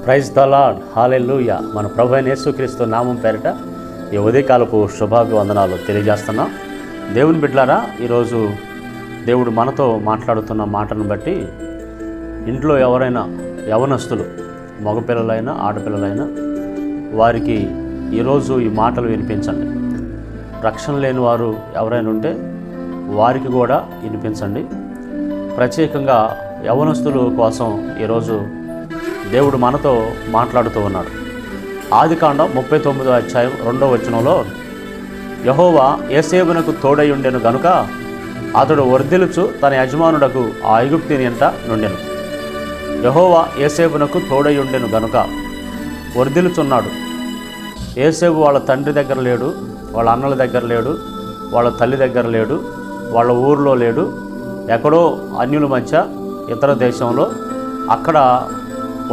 Praise the lord, హల్లెలూయా. మన ప్రభు అయిన యేసుక్రీస్తు నామం పేరిట ఈ ఉదయకాలపు శుభాభివందనాలు తెలియజేస్తున్నాం. దేవుని బిడ్డలారా, ఈరోజు దేవుడు మనతో మాట్లాడుతున్న మాటను బట్టి ఇంట్లో ఎవరైనా యవనస్తులు, మగపిల్లలైనా ఆడపిల్లలైనా వారికి ఈరోజు ఈ మాటలు వినిపించండి. రక్షణ లేని వారు ఎవరైనా ఉంటే వారికి కూడా వినిపించండి. ప్రత్యేకంగా యవనస్తుల కోసం ఈరోజు దేవుడు మనతో మాట్లాడుతూ ఉన్నాడు. ఆదికాండం 39వ అధ్యాయం 2వ వచనంలో, యెహోవా యోసేపునకు తోడై ఉండెను గనుక అతడు వర్ధిల్లుచు తన యజమానుడకు ఆ ఐగుప్తుని ఎంట నుండెను. యెహోవా యోసేపునకు తోడై ఉండెను గనుక వర్ధిల్లుచున్నాడు. యోసేపు వాళ్ళ తండ్రి దగ్గర లేడు, వాళ్ళ అన్నల దగ్గర లేడు, వాళ్ళ తల్లి దగ్గర లేడు, వాళ్ళ ఊరిలో లేడు, ఎక్కడో అన్యుల మధ్య ఇతర దేశంలో అక్కడ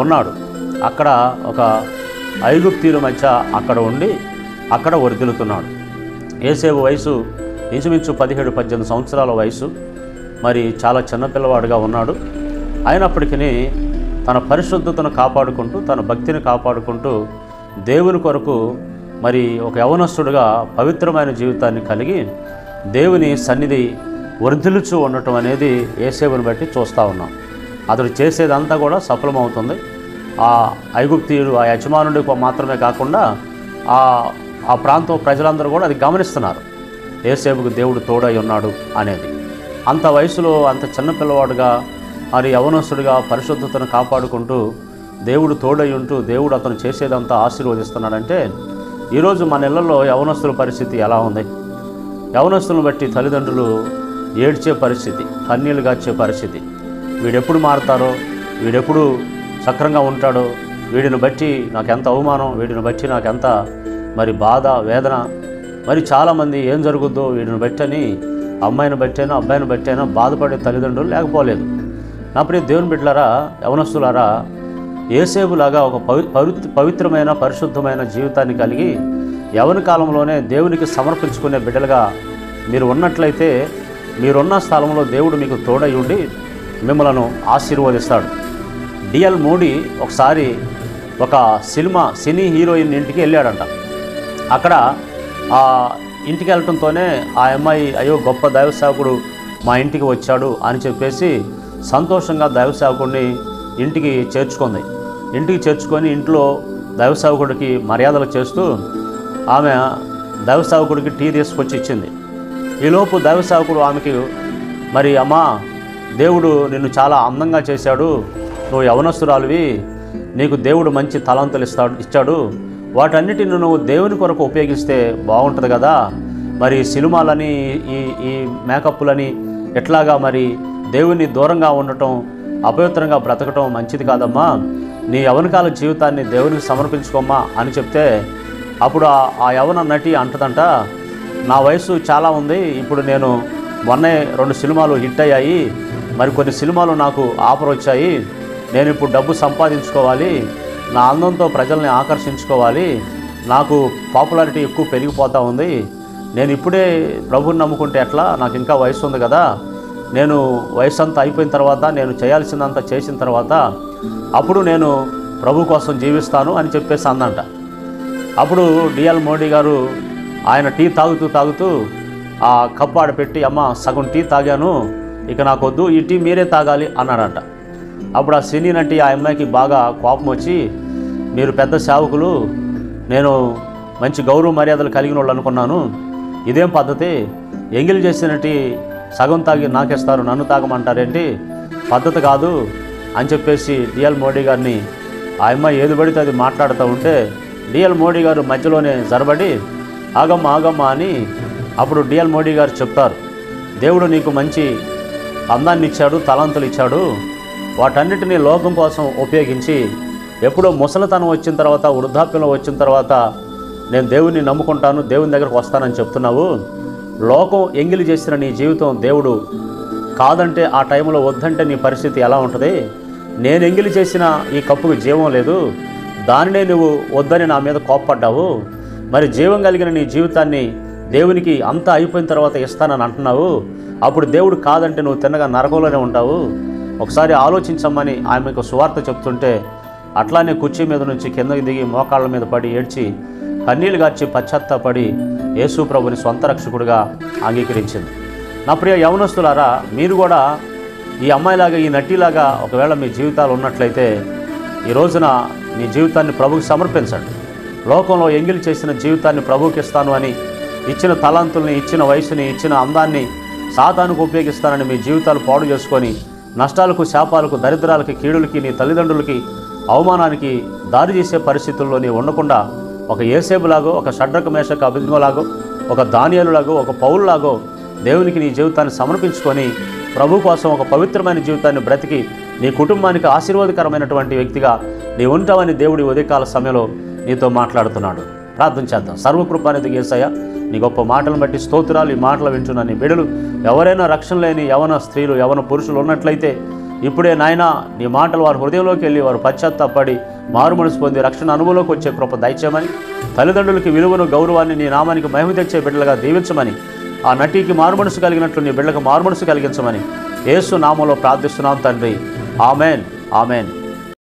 ఉన్నాడు. అక్కడ ఒక ఐగుప్తీయుల మధ్య అక్కడ ఉండి అక్కడ వర్ధిల్లుతున్నాడు. యోసేపు వయసు ఇంచుమించు 17-18 సంవత్సరాల వయసు. మరి చాలా చిన్నపిల్లవాడుగా ఉన్నాడు. అయినప్పటికీ తన పరిశుద్ధతను కాపాడుకుంటూ, తన భక్తిని కాపాడుకుంటూ దేవుని కొరకు మరి ఒక యవనస్తుడుగా పవిత్రమైన జీవితాన్ని కలిగి దేవుని సన్నిధి వర్ధిల్లుచూ ఉండటం అనేది యోసేపుని బట్టి చూస్తూ ఉన్నాం. అతడు చేసేదంతా కూడా సఫలమవుతుంది. ఆ ఐగుప్తీయుడు, ఆ యజమానుడికి మాత్రమే కాకుండా ఆ ప్రాంతం ప్రజలందరూ కూడా అది గమనిస్తున్నారు, యోసేపుకు దేవుడు తోడై ఉన్నాడు అనేది. అంత వయసులో అంత చిన్నపిల్లవాడుగా మరి యవనస్తుడిగా పరిశుద్ధతను కాపాడుకుంటూ దేవుడు తోడై ఉంటూ దేవుడు అతను చేసేదంతా ఆశీర్వదిస్తున్నాడంటే, ఈరోజు మన ఇళ్లలో యవనస్తుల పరిస్థితి ఎలా ఉంది? యవనస్తులను బట్టి తల్లిదండ్రులు ఏడ్చే పరిస్థితి, కన్నీళ్లు గార్చే పరిస్థితి. వీడెప్పుడు మారుతారో, వీడెప్పుడు సక్రంగా ఉంటాడో, వీడిని బట్టి నాకెంత అవమానం, వీడిని బట్టి నాకెంత మరి బాధ, వేదన. మరి చాలామంది ఏం జరుగుద్దో వీడిని బట్టి అని అమ్మాయిని బట్టైనా అబ్బాయిని బట్టైనా బాధపడే తల్లిదండ్రులు లేకపోలేదు. నా ప్రియ దేవుని బిడ్డలారా, యవనస్తులారా, యోసేపులాగా ఒక పవిత్రమైన పరిశుద్ధమైన జీవితాన్ని కలిగి యవన కాలంలోనే దేవునికి సమర్పించుకునే బిడ్డలుగా మీరు ఉన్నట్లయితే, మీరున్న స్థలంలో దేవుడు మీకు తోడై ఉండి మిమ్మలను ఆశీర్వదిస్తాడు. డిఎల్ మోడీ ఒకసారి ఒక సినీ హీరోయిన్ ఇంటికి వెళ్ళాడంట. అక్కడ ఆ ఇంటికి వెళ్ళటంతోనే ఆ అమ్మాయి, అయ్యో గొప్ప దైవ సేవకుడు మా ఇంటికి వచ్చాడు అని చెప్పేసి సంతోషంగా దైవ సేవకుడిని ఇంటికి చేర్చుకుంది. ఇంటికి చేర్చుకొని ఇంట్లో దైవ సేవకుడికి మర్యాదలు చేస్తూ ఆమె దైవ సేవకుడికి టీ తీసుకొచ్చి ఇచ్చింది. ఈలోపు దైవ సేవకుడు ఆమెకి, మరి అమ్మా, దేవుడు నిన్ను చాలా అందంగా చేశాడు, నువ్వు యవనస్తురాలివి, నీకు దేవుడు మంచి తలాంతులు ఇచ్చాడు, వాటన్నిటిని నువ్వు దేవుని కొరకు ఉపయోగిస్తే బాగుంటుంది కదా. మరి సినిమాలని, ఈ మేకప్లని ఎట్లాగా మరి దేవుని దూరంగా ఉండటం, అపవిత్రంగా బ్రతకటం మంచిది కాదమ్మా, నీ యవనకాల జీవితాన్ని దేవునికి సమర్పించుకోమ్మా అని చెప్తే, అప్పుడు ఆ యవన నటి అంటదంట, నా వయసు చాలా ఉంది, ఇప్పుడు నేను మొన్నే 2 సినిమాలు హిట్ అయ్యాయి, మరి కొన్ని సినిమాలు నాకు ఆఫర్ వచ్చాయి, నేను ఇప్పుడు డబ్బు సంపాదించుకోవాలి, నా అందంతో ప్రజల్ని ఆకర్షించుకోవాలి, నాకు పాపులారిటీ ఎక్కువ పెరిగిపోతూ ఉంది, నేను ఇప్పుడే ప్రభుని నమ్ముకుంటే ఎట్లా, నాకు ఇంకా వయసు ఉంది కదా, నేను వయసు అంతా అయిపోయిన తర్వాత, నేను చేయాల్సిందంతా చేసిన తర్వాత అప్పుడు నేను ప్రభు కోసం జీవిస్తాను అని చెప్పేసి అందంట. అప్పుడు డిఎల్ మోడీ గారు ఆయన టీ తాగుతూ ఆ కప్పు ఆడపెట్టి, అమ్మ సగం టీ తాగాను, ఇక నాకు వద్దు, ఈ టీ మీరే తాగాలి అన్నాడంట. అప్పుడు ఆ సినీ నటి ఆ అమ్మాయికి బాగా కోపం వచ్చి, మీరు పెద్ద సేవకులు, నేను మంచి గౌరవ మర్యాదలు కలిగిన వాళ్ళు అనుకున్నాను, ఇదేం పద్ధతి, ఎంగిల్ చేసిన టీ సగం తాగి నాకేస్తారు, నన్ను తాగమంటారేంటి, పద్ధతి కాదు అని చెప్పేసి డిఎల్ మోడీ గారిని ఆ అమ్మాయి ఏది పడితే అది మాట్లాడుతూ ఉంటే, డిఎల్ మోడీ గారు మధ్యలోనే జరబడి, ఆగమ్మ అని అప్పుడు డిఎల్ మోడీ గారు చెప్తారు, దేవుడు నీకు మంచి అందాన్ని ఇచ్చాడు, తలాంతులు ఇచ్చాడు, వాటన్నిటినీ లోకం కోసం ఉపయోగించి ఎప్పుడో ముసలితనం వచ్చిన తర్వాత, వృద్ధాప్యంలో వచ్చిన తర్వాత నేను దేవుడిని నమ్ముకుంటాను, దేవుని దగ్గరకు వస్తానని చెప్తున్నావు, లోకం ఎంగిలి చేసిన నీ జీవితం దేవుడు కాదంటే, ఆ టైంలో వద్దంటే నీ పరిస్థితి ఎలా ఉంటుంది? నేను ఎంగిలి చేసిన ఈ కప్పుకు జీవం లేదు, దానినే నువ్వు వద్దని నా మీద కోప్పడ్డావు, మరి జీవం కలిగిన నీ జీవితాన్ని దేవునికి అంతా అయిపోయిన తర్వాత ఇస్తానని అంటున్నావు, అప్పుడు దేవుడు కాదంటే నువ్వు తిన్నగా నరకంలోనే ఉంటావు, ఒకసారి ఆలోచించమని ఆమెకు సువార్త చెప్తుంటే అట్లానే కుర్చీ మీద నుంచి కిందకి దిగి మోకాళ్ళ మీద పడి ఏడ్చి కన్నీళ్లు గార్చి పశ్చాత్తాపడి యేసు ప్రభుని సొంత రక్షకుడిగా అంగీకరించింది. నా ప్రియ యవనస్తులారా, మీరు కూడా ఈ అమ్మాయిలాగా, ఈ నటిలాగా ఒకవేళ మీ జీవితాలు ఉన్నట్లయితే ఈ రోజున మీ జీవితాన్ని ప్రభువుకి సమర్పించండి. లోకంలో ఎంగిలి చేసిన జీవితాన్ని ప్రభువుకి ఇస్తాను అని, ఇచ్చిన తలాంతుల్ని, ఇచ్చిన వయసుని, ఇచ్చిన అందాన్ని సాతానుకు ఉపయోగిస్తానని మీ జీవితాలు పాడు చేసుకొని నష్టాలకు, శాపాలకు, దరిద్రాలకి, కీడులకి, నీ తల్లిదండ్రులకి అవమానానికి దారి చేసే పరిస్థితుల్లో నీ ఉండకుండా ఒక యేసేబులాగో, ఒక షడ్రక మేషక అబేద్నెగోలాగో, ఒక దానియేలులాగో, ఒక పౌలులాగో దేవునికి నీ జీవితాన్ని సమర్పించుకొని ప్రభు కోసం ఒక పవిత్రమైన జీవితాన్ని బ్రతికి నీ కుటుంబానికి ఆశీర్వాదకరమైనటువంటి వ్యక్తిగా నీ ఉంటావని దేవుడి ఉదయకాల సమయంలో నీతో మాట్లాడుతున్నాడు. ప్రార్థన చేద్దాం. సర్వకృపానిధి యేసయ్య, నీ గొప్ప మాటలను బట్టి స్తోత్రాలు. ఈ మాటలు వింటున్న నీ బిడ్డలు ఎవరైనా రక్షణ లేని యవన స్త్రీలు, యవన పురుషులు ఉన్నట్లయితే ఇప్పుడే నాయనా నీ మాటలు వారి హృదయంలోకి వెళ్ళి వారు పశ్చాత్తాపడి మారు మనసు పొంది రక్షణ అనుభవంలోకి వచ్చే కృప దయచేయమని, తల్లిదండ్రులకి విలువను, గౌరవాన్ని నీ నామానికి మహిమ తెచ్చే బిడ్డలుగా దీవించమని, ఆ నటికి మారుమనసు కలిగినట్లు నీ బిడ్డలకు మారుమనసు కలిగించమని యేసు నామంలో ప్రార్థిస్తున్నాం తండ్రి. Amen, amen.